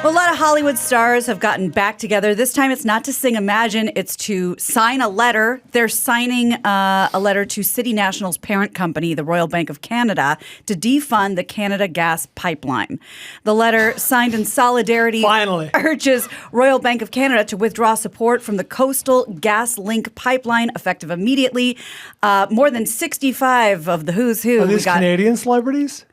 Well, a lot of Hollywood stars have gotten back together. This time it's not to sing Imagine, it's to sign a letter. They're signing a letter to City National's parent company, the Royal Bank of Canada, to defund the Canada gas pipeline. The letter, signed in solidarity, finally urges Royal Bank of Canada to withdraw support from the coastal GasLink pipeline, effective immediately. More than 65 of the who's who. Are these Canadian celebrities?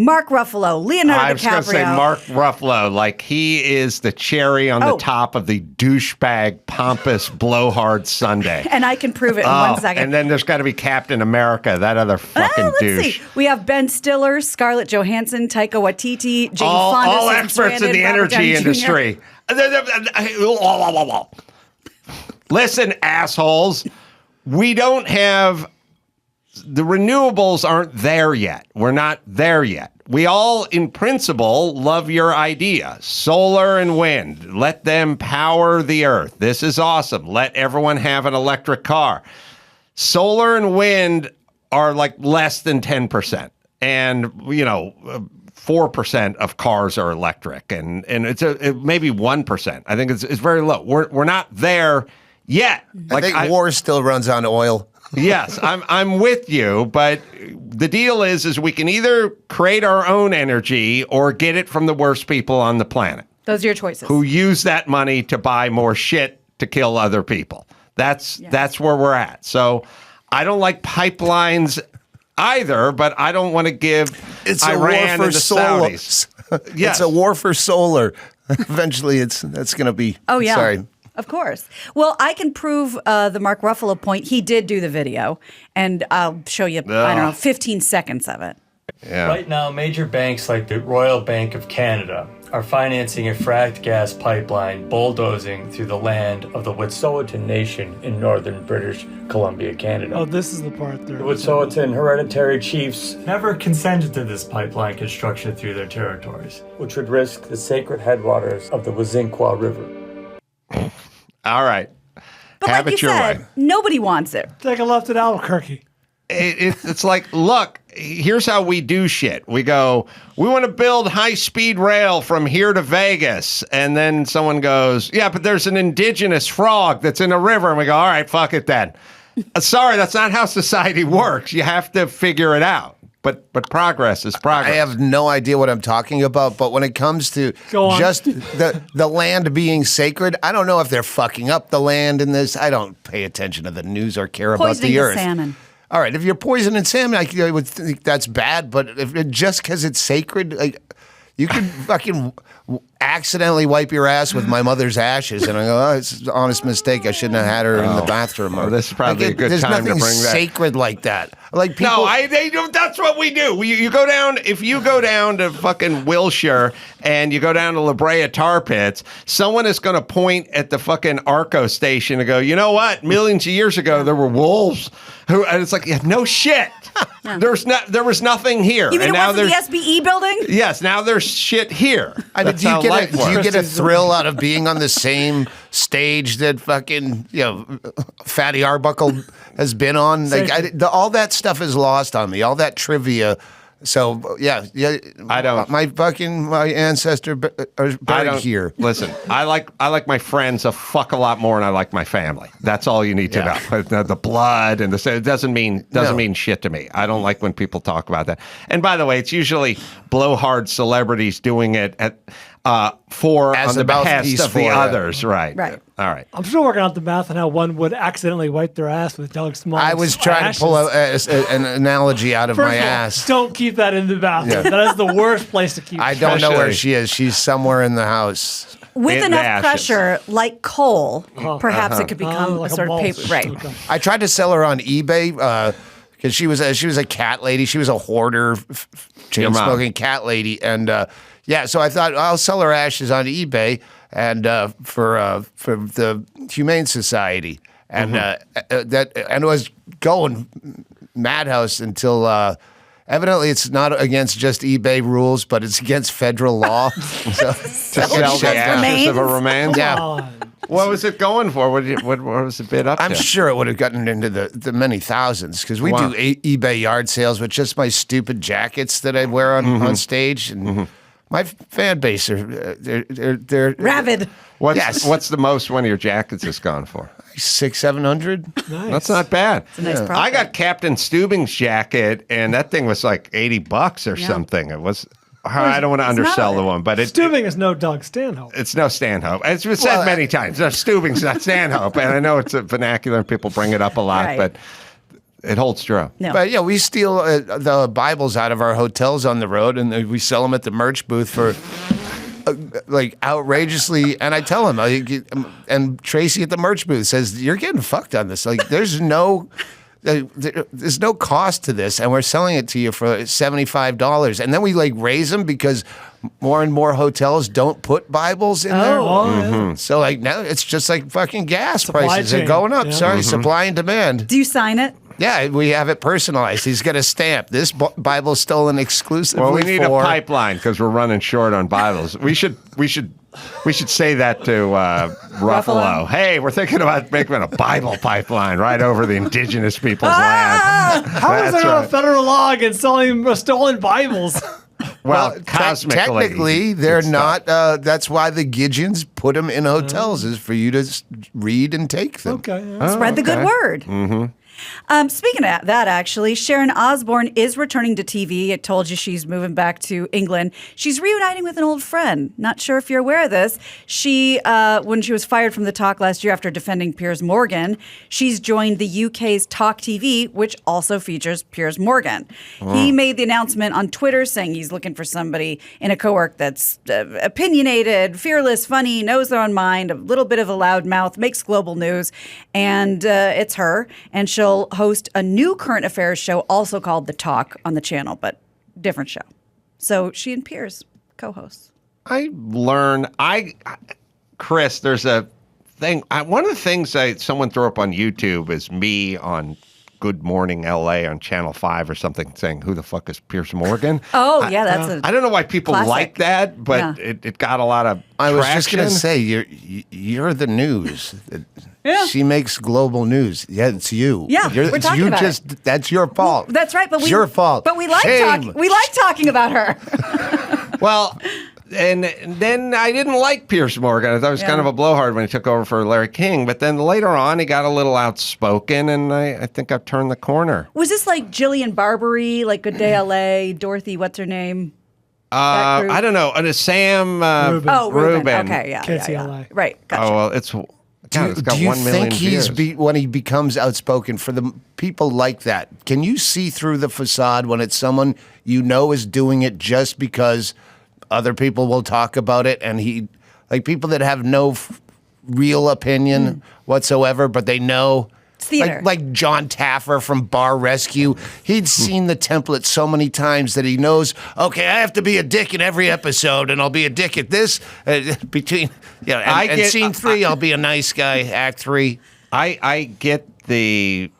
Mark Ruffalo, Leonardo DiCaprio. I was going to say Mark Ruffalo, like he is the cherry on the top of the douchebag, pompous, blowhard sundae. And I can prove it in 1 second. And then there's got to be Captain America, that other fucking douche. Let's see. We have Ben Stiller, Scarlett Johansson, Taika Waititi, Jane Fonda. All experts in the energy industry. Listen, assholes, we don't have... The renewables aren't there yet. We're not there yet. We all, in principle, love your idea. Solar and wind. Let them power the earth. This is awesome. Let everyone have an electric car. Solar and wind are like less than 10%. And, 4% of cars are electric. And it's maybe 1%. I think it's very low. We're not there yet. I think war still runs on oil. Yes, I'm with you, but the deal is we can either create our own energy or get it from the worst people on the planet. Those are your choices. Who use that money to buy more shit to kill other people. That's where we're at. So I don't like pipelines either, but I don't want to give Iran and the Saudis. Yes. It's a war for solar. Eventually, that's going to be. Oh yeah. Sorry. Of course. Well, I can prove the Mark Ruffalo point. He did do the video, and I'll show you, 15 seconds of it. Yeah. Right now, major banks like the Royal Bank of Canada are financing a fracked gas pipeline bulldozing through the land of the Wet'suwet'en Nation in northern British Columbia, Canada. Oh, this is the part there. The Wet'suwet'en hereditary chiefs never consented to this pipeline construction through their territories, which would risk the sacred headwaters of the Wazinqua River. All right. But Have like it you your said, way. nobody wants it. Take a left at Albuquerque. It's like, look, here's how we do shit. We go, we want to build high-speed rail from here to Vegas. And then someone goes, yeah, but there's an indigenous frog that's in a river. And we go, all right, fuck it then. Sorry, that's not how society works. You have to figure it out. But progress is progress. I have no idea what I'm talking about, but when it comes to just the land being sacred, I don't know if they're fucking up the land in this. I don't pay attention to the news or care about the earth. Salmon. All right, if you're poisoning salmon, I would think that's bad, but just because it's sacred, like, you could fucking accidentally wipe your ass with my mother's ashes, and I go, it's an honest mistake. I shouldn't have had her in the bathroom. Oh, this is probably a good time to bring that. There's nothing sacred like that. Like people. No, that's what we do. You go down, if you go down to fucking Wilshire and you go down to La Brea Tar Pits, someone is going to point at the fucking Arco station and go, you know what? Millions of years ago, there were wolves. And it's like, yeah, no shit. There was nothing here. You mean and it now wasn't the SBE building? Yes, now there's shit here. I mean, do you get a thrill out of being on the same stage that fucking Fatty Arbuckle has been on? Like, all that stuff is lost on me. All that trivia. So yeah. I don't. My ancestor are buried here. Listen, I like my friends a fuck a lot more than I like my family. That's all you need to know. The blood and it doesn't mean shit to me. I don't like when people talk about that. And by the way, it's usually blowhard celebrities doing it on the behest of the others. Right. All right. I'm still working out the math on how one would accidentally wipe their ass with Doug Small. I was trying to pull an analogy out of my ass. Don't keep that in the bathroom. Yeah. That is the worst place to keep it. I don't know where she is. She's somewhere in the house. With enough pressure, like coal, perhaps it could become like a sort of paper. Right. Okay. I tried to sell her on eBay because she was a cat lady. She was a hoarder, chain smoking cat lady, and so I thought I'll sell her ashes on eBay and for the Humane Society, and and it was going madhouse until. Evidently, it's not against just eBay rules, but it's against federal law. So, to sell the ashes of a remains? Yeah. What was it going for? What was the bid up to? I'm sure it would have gotten into the many thousands because we do eBay yard sales with just my stupid jackets that I wear on stage. And My fan base are they're Rabid. What's the most one of your jackets has gone for? 600-700. Nice. That's not bad. It's a nice profit. I got Captain Steubing's jacket, and that thing was like $80 or something. It was. I don't want to undersell the one, but Steubing is no Doug Stanhope. it's no Stanhope. It's been said many times. No, Steubing's not Stanhope, and I know it's a vernacular and people bring it up a lot, Right. but it holds true. No. But yeah, we steal the Bibles out of our hotels on the road, and we sell them at the merch booth for like outrageously. And I tell him, and Tracy at the merch booth says, "You're getting fucked on this. Like, there's no cost to this, and we're selling it to you for $75." And then we like raise them because more and more hotels don't put Bibles in there. Oh, So like now it's just like fucking gas Supply prices are chain. going up. Yeah. Sorry, supply and demand. Do you sign it? Yeah, we have it personalized. He's got a stamp. This Bible stolen exclusively Well, we need for a pipeline because we're running short on Bibles. We should say that to Ruffalo. Hey, we're thinking about making a Bible pipeline right over the indigenous people's land. how is That's there a right. federal law against selling stolen Bibles? Well, cosmically, technically, they're it's not. That's why the Gideons put them in hotels, is for you to read and take them. Okay. Yeah. Spread the good word. Mm-hmm. Speaking of that, actually, Sharon Osbourne is returning to TV. I told you she's moving back to England. She's reuniting with an old friend. Not sure if you're aware of this. She, when she was fired from the Talk last year after defending Piers Morgan, she's joined the UK's Talk TV, which also features Piers Morgan. He made the announcement on Twitter saying he's looking for somebody in a cohort that's opinionated, fearless, funny, knows their own mind, a little bit of a loud mouth, makes global news, and it's her. And she'll host a new current affairs show also called The Talk on the channel, but different show. So she and Piers co-hosts. Chris, there's a thing. One of the things someone threw up on YouTube is me on Good Morning LA on Channel 5 or something saying, "Who the fuck is Piers Morgan?" Oh, yeah, that's I don't know why people classic. like that, but Yeah. it got a lot of I was traction. just gonna say you're the news. Yeah. She makes global news. Yeah, it's you. Yeah, we're it's talking you. about Just that's your fault. That's right, but it's your fault. But we like Shame. talking about her. Well, and then I didn't like Piers Morgan. I thought he was kind of a blowhard when he took over for Larry King. But then later on, he got a little outspoken, and I think I've turned the corner. Was this like Jillian Barbary, like Good Day LA, Dorothy, what's her name? That group? I don't know. And Sam Ruben. Oh, Ruben. Ruben. Okay, yeah. Kids yeah. LA. Right, gotcha. Oh, well, it's got Do you 1 million think he's views. when he becomes outspoken for the people like that? Can you see through the facade when it's someone you know is doing it just because other people will talk about it, and he, like people that have no real opinion whatsoever, but they know. It's theater. Like John Taffer from Bar Rescue. He'd seen the template so many times that he knows, okay, I have to be a dick in every episode, and I'll be a dick at this. Between, and scene 3, I'll be a nice guy, act 3. I get the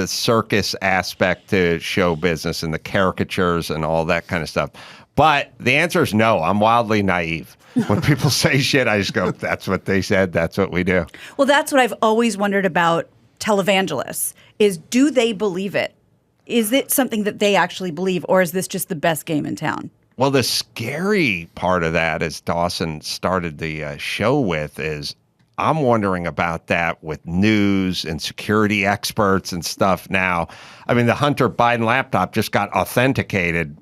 circus aspect to show business and the caricatures and all that kind of stuff. But the answer is no. I'm wildly naive. When people say shit, I just go, that's what they said. That's what we do. Well, that's what I've always wondered about televangelists is do they believe it? Is it something that they actually believe, or is this just the best game in town? Well, the scary part of that, as Dawson started the show with, is I'm wondering about that with news and security experts and stuff now. I mean, the Hunter Biden laptop just got authenticated,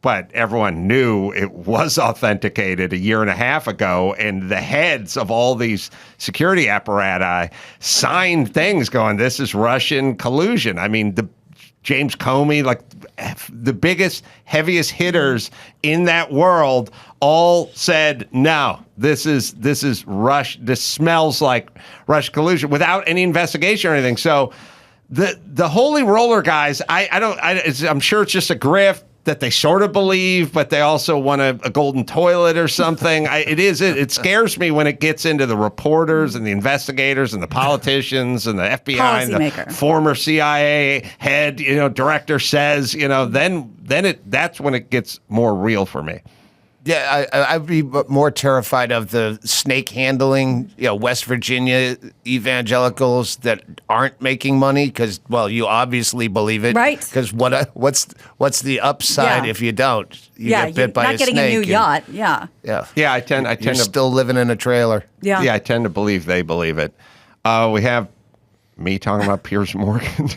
but everyone knew it was authenticated a year and a half ago, and the heads of all these security apparatus signed things going, this is Russian collusion. I mean, James Comey, like the biggest, heaviest hitters in that world, all said, no, this is Rush. This smells like Russian collusion without any investigation or anything. So the holy roller guys, I'm sure it's just a grift that they sort of believe, but they also want a golden toilet or something. It scares me when it gets into the reporters and the investigators and the politicians and the FBI and the former CIA head, director says, then that's when it gets more real for me. Yeah, I'd be more terrified of the snake handling, West Virginia evangelicals that aren't making money because, well, you obviously believe it, right? Because what's the upside if you don't? You get bit by a snake. Not getting a new yacht. Yeah. I tend You're to still living in a trailer. Yeah. I tend to believe they believe it. We have me talking about Piers Morgan.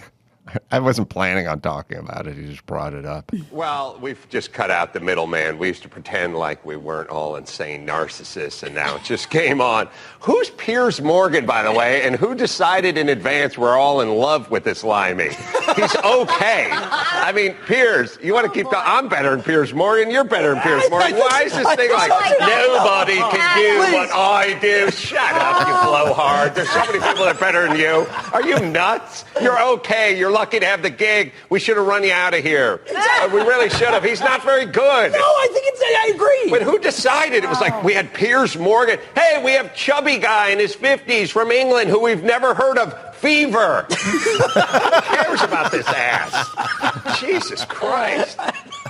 I wasn't planning on talking about it. He just brought it up. Well, we've just cut out the middleman. We used to pretend like we weren't all insane narcissists, and now it just came on. Who's Piers Morgan, by the way, and who decided in advance we're all in love with this limey? He's okay. I mean, Piers, you want to keep talking? I'm better than Piers Morgan. You're better than Piers Morgan. Why is this thing like nobody can do what I do? Shut up, you blowhard. There's so many people that are better than you. Are you nuts? You're okay. You're lucky to have the gig. We should have run you out of here. We really should have. He's not very good. No, I agree. But who decided? It was like we had Piers Morgan. Hey, we have chubby guy in his 50s from England who we've never heard of. Fever. Who cares about this ass? Jesus Christ.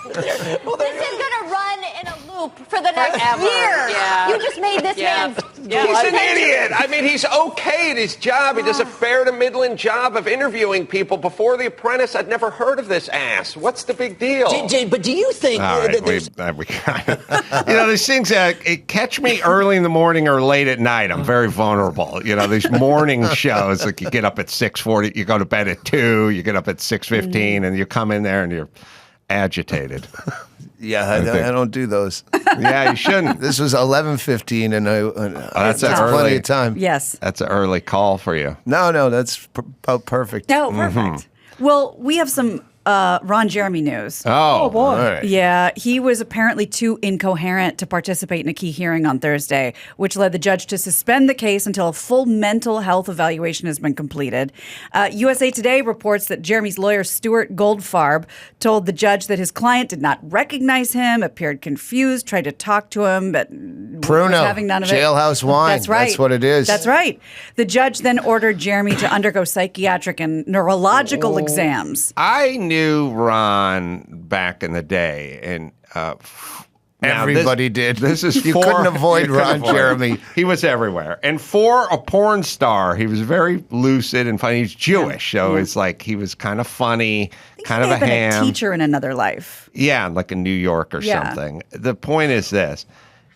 This is going to run in a loop for the next year. Yeah. You just made this man. He's an idiot. I mean, he's okay at his job. He does a fair to middling job of interviewing people. Before The Apprentice, I'd never heard of this ass. What's the big deal? But do you think that there's... we got it. These things, catch me early in the morning or late at night. I'm very vulnerable. These morning shows, like you get up at 6:40, you go to bed at 2, you get up at 6:15, and you come in there and you're agitated. Yeah, I don't do those. Yeah, you shouldn't. This was 11:15, and that's plenty of time. Yes. That's an early call for you. No, that's about perfect. Oh, perfect. Well, we have some Ron Jeremy news. Oh, boy. All right. Yeah, he was apparently too incoherent to participate in a key hearing on Thursday, which led the judge to suspend the case until a full mental health evaluation has been completed. USA Today reports that Jeremy's lawyer, Stuart Goldfarb, told the judge that his client did not recognize him, appeared confused, tried to talk to him, but was having none of it. Jailhouse wine. That's right. That's what it is. That's right. The judge then ordered Jeremy to undergo psychiatric and neurological exams. I knew Ron back in the day, and everybody did. This is you couldn't avoid Ron Jeremy. He was everywhere, and for a porn star, he was very lucid and funny. He's Jewish, so it's like he was kind of funny, kind of a ham. A teacher in another life. Yeah, like in New York or something. The point is this.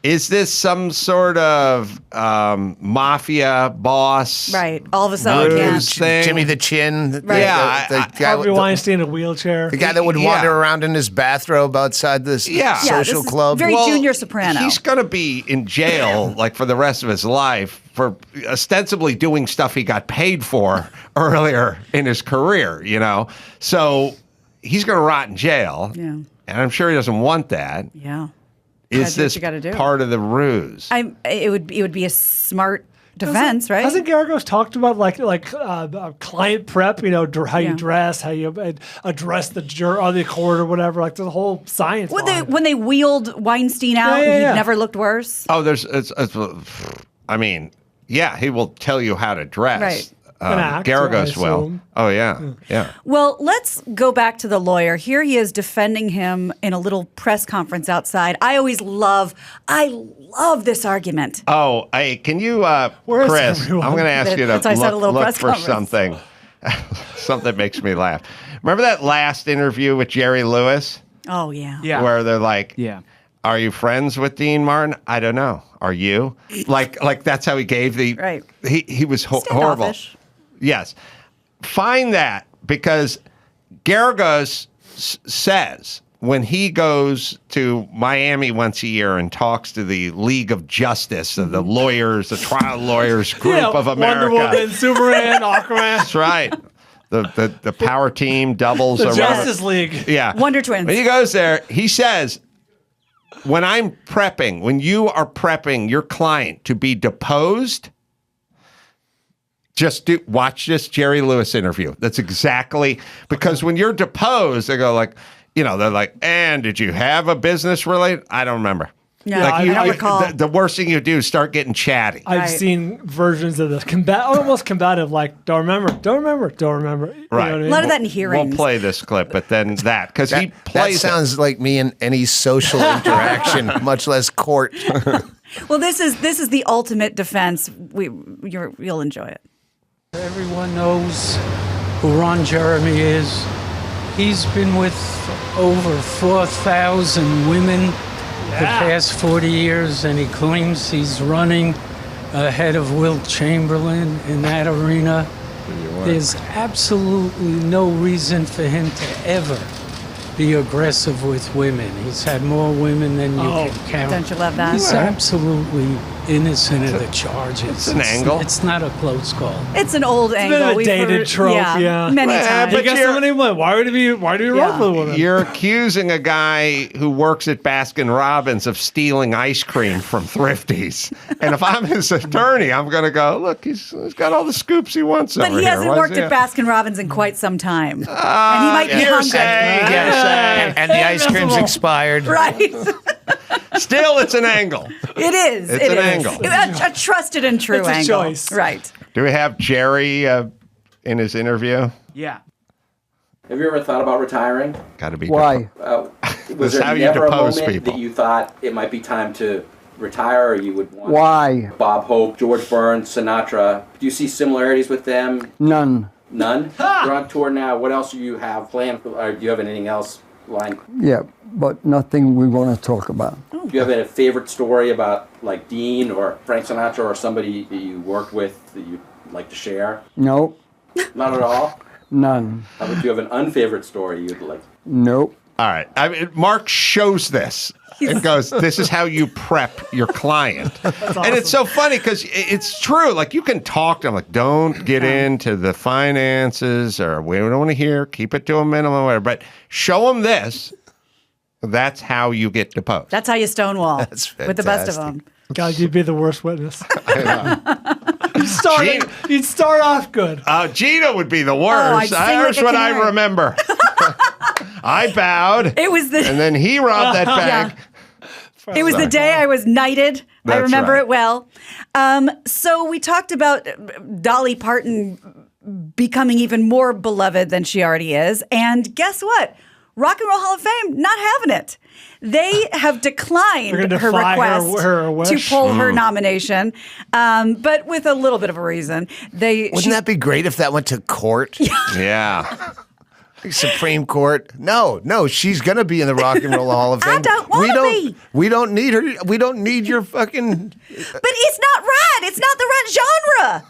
Is this some sort of mafia boss? Right. All of a sudden, thing? Jimmy the Chin. Right. The guy Harvey Weinstein in a wheelchair. The guy that would wander around in his bathrobe outside this social club. Very Junior Soprano. He's going to be in jail like for the rest of his life for ostensibly doing stuff he got paid for earlier in his career, So he's going to rot in jail. Yeah. And I'm sure he doesn't want that. Yeah. Is this part of the ruse? It would be a smart defense, right? Hasn't Garagos talked about client prep? How you dress, how you address the court or whatever. Like the whole science. When they wheeled Weinstein out, he never looked worse. Oh, he will tell you how to dress. Right. Garagos will. Oh, yeah. Well, let's go back to the lawyer. Here he is defending him in a little press conference outside. I love this argument. Oh, can you, Chris, I'm going to ask you to look for something. Something makes me laugh. Remember that last interview with Jerry Lewis? Oh, yeah. Where they're like, are you friends with Dean Martin? I don't know. Are you? Like that's how he gave the... Right. He was horrible. Yes. Find that, because Garagos says when he goes to Miami once a year and talks to the League of Justice, of the lawyers, the trial lawyers group of America. Wonder Woman, Superman, Aquaman. That's right. The power team doubles. The Justice League. Yeah. Wonder Twins. When he goes there, he says, when you are prepping your client to be deposed, watch this Jerry Lewis interview. That's exactly, because when you're deposed, they go like, they're like, and did you have a business related? I don't remember. Yeah, Like I don't recall. the worst thing you do is start getting chatty. I've Right. seen versions of this almost combative, like don't remember. You know Right. what I mean? A lot of that in We'll hearings. play this clip, but then that because he That plays. sounds like me in any social interaction, much less court. Well, this is the ultimate defense. You'll enjoy it. Everyone knows who Ron Jeremy is. He's been with over 4,000 women the past 40 years, and he claims he's running ahead of Wilt Chamberlain in that arena. There's absolutely no reason for him to ever be aggressive with women. He's had more women than you can count. Don't you love that? He's absolutely innocent of the charges. It's an angle. It's not a close call. It's an old It's angle. been a We've dated heard- trope, yeah. many Yeah, times. He but got so many women. Why would he be rough with women? You're accusing a guy who works at Baskin Robbins of stealing ice cream from Thrifties. And if I'm his attorney, I'm going to go, look, he's got all the scoops he wants But over he here. hasn't Why worked is he- at Baskin Robbins in quite some time, and he might be hearsay, hungry. hearsay. And the ice cream's expired. Right? Still, it's an angle. It is. It's It an is. angle. A trusted and true It's a angle. choice. Right. Do we have Jerry in his interview? Yeah. Have you ever thought about retiring? Got to be. Why? Was how there you never a depose moment people. that you thought it might be time to retire, or you would want Why? Bob Hope, George Burns, Sinatra? Do you see similarities with them? None. None? You're on tour now. What else do you have planned? Or do you have anything else lined? Yeah, but nothing we want to talk about. Do you have a favorite story about like Dean or Frank Sinatra or somebody that you worked with that you'd like to share? No, Not at all? none. How about do you have an unfavorite story you'd like? Nope. All right. I mean, Mark shows this and goes, this is how you prep your client. And it's so funny because it's true. Like, you can talk to them, like, don't get into the finances, or we don't want to hear, keep it to a minimum, whatever. But show them this. That's how you get deposed. That's how you stonewall. That's with the best of fantastic. them. God, you'd be the worst witness. You'd start off good. Gina would be the I'd worst. sing like Here's a what I canary. remember. I bowed. It was the. And then he robbed that bank. It was the day I was knighted. I That's remember right. it well. So we talked about Dolly Parton becoming even more beloved than she already is. And guess what? Rock and Roll Hall of Fame not having it. They have declined They're gonna her defy request her wish? to pull her nomination, but with a little bit of a reason. Wouldn't that be great if that went to court? Yeah. Supreme Court? No, she's gonna be in the Rock and Roll Hall of Fame. I don't wanna be. We don't need her. We don't need your fucking. But it's not right. It's not the right genre.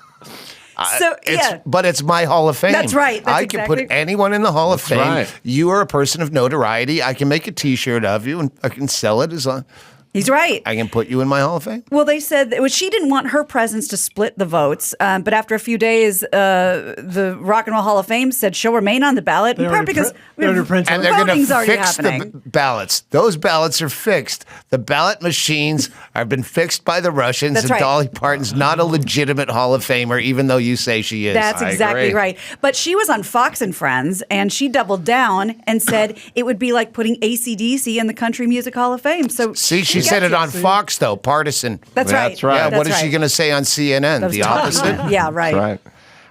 So But it's my Hall of Fame. That's right. That's I can put exactly- anyone in the Hall of Fame. right. You are a person of notoriety. I can make a T-shirt of you, and I can sell it as long. He's right. I can put you in my Hall of Fame. Well, they said that she didn't want her presence to split the votes, but after a few days, the Rock and Roll Hall of Fame said she'll remain on the ballot, in part because they're And they're going voting's to already fix happening. the ballots. Those ballots are fixed. The ballot machines have been fixed by the Russians, That's and right. Dolly Parton's not a legitimate Hall of Famer, even though you say she is. That's I exactly agree. right. But she was on Fox and Friends, and she doubled down and said it would be like putting AC/DC in the Country Music Hall of Fame. So See, she gets said it it. on Fox, though, partisan. That's right. That's right. Yeah, That's what is she right. going to say on CNN? That was The tough. opposite? Yeah, right. Right.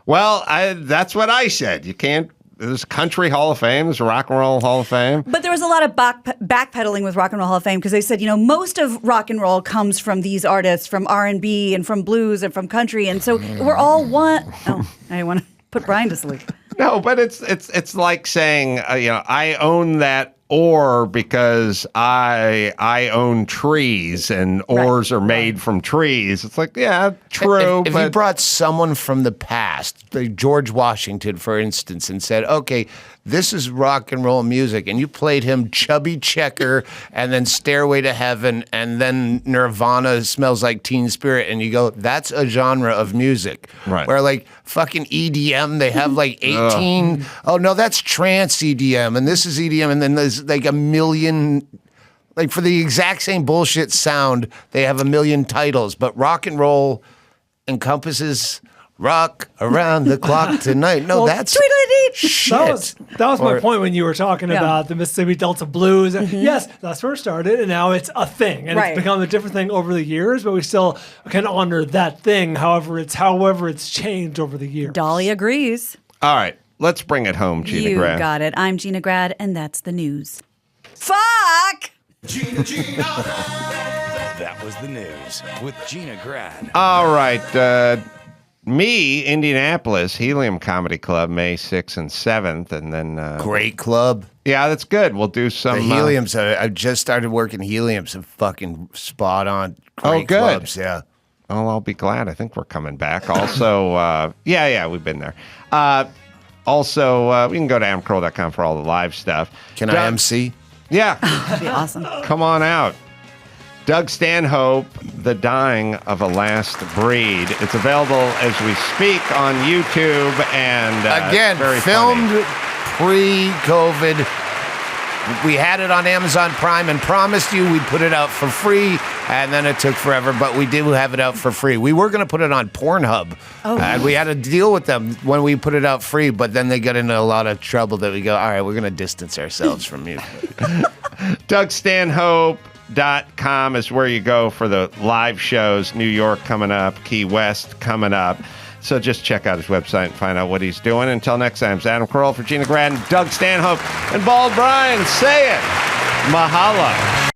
Well, that's what I said. You can't. There's Country Hall of Fame. There's Rock and Roll Hall of Fame. But there was a lot of backpedaling with Rock and Roll Hall of Fame because they said, most of rock and roll comes from these artists, from R&B and from blues and from country, and so we're all one. Oh, I want to put Brian to sleep. No, but it's like saying, I own that ore because I own trees, and ores are made from trees. It's like, yeah, true. If but you brought someone from the past, like George Washington, for instance, and said, okay, this is rock and roll music, and you played him Chubby Checker and then Stairway to Heaven and then Nirvana Smells Like Teen Spirit, and you go, that's a genre of music. Right. Where like fucking EDM, they have like 18, oh no, that's trance EDM, and this is EDM, and then there's like a million, like for the exact same bullshit sound, they have a million titles, but rock and roll encompasses rock around the clock tonight. No, that's Shit. That was my point when you were talking about the Mississippi Delta Blues. Yes, that's where it started, and now it's a thing, and it's become a different thing over the years. But we still can honor that thing, however it's changed over the years. Dolly agrees. All right, let's bring it home, Gina You Grad. got it. I'm Gina Grad, and that's the news. Fuck! Gina. That was the news with Gina Grad. All right. Me, Indianapolis, Helium Comedy Club, May 6th and 7th. And then. Great club. Yeah, that's good. We'll do some. The Helium's, I just started working Helium's, a fucking spot on. Great good. clubs, yeah. Oh, I'll be glad. I think we're coming back. Also, we've been there. Also, we can go to amcroll.com for all the live stuff. Can I MC? Yeah. That'd be awesome. Come on out. Doug Stanhope, The Dying of a Last Breed. It's available as we speak on YouTube and again, very filmed funny. pre-COVID. We had it on Amazon Prime and promised you we'd put it out for free, and then it took forever, but we do have it out for free. We were going to put it on Pornhub, and we had to deal with them when we put it out free, but then they got into a lot of trouble that we go, all right, we're going to distance ourselves from you. DougStanhope.com is where you go for the live shows. New York coming up, Key West coming up. So just check out his website and find out what he's doing. Until next time, it's Adam Carolla for Gina Grad and Doug Stanhope and Bald Brian. Say it. Mahalo.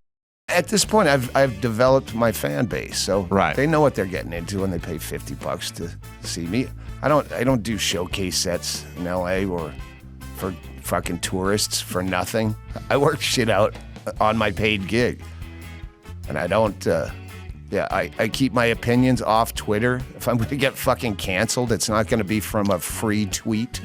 At this point, I've developed my fan base, so they know what they're getting into when they pay $50 to see me. I don't do showcase sets in LA or for fucking tourists for nothing. I work shit out on my paid gig, and I don't. I keep my opinions off Twitter. If I'm going to get fucking canceled, it's not going to be from a free tweet.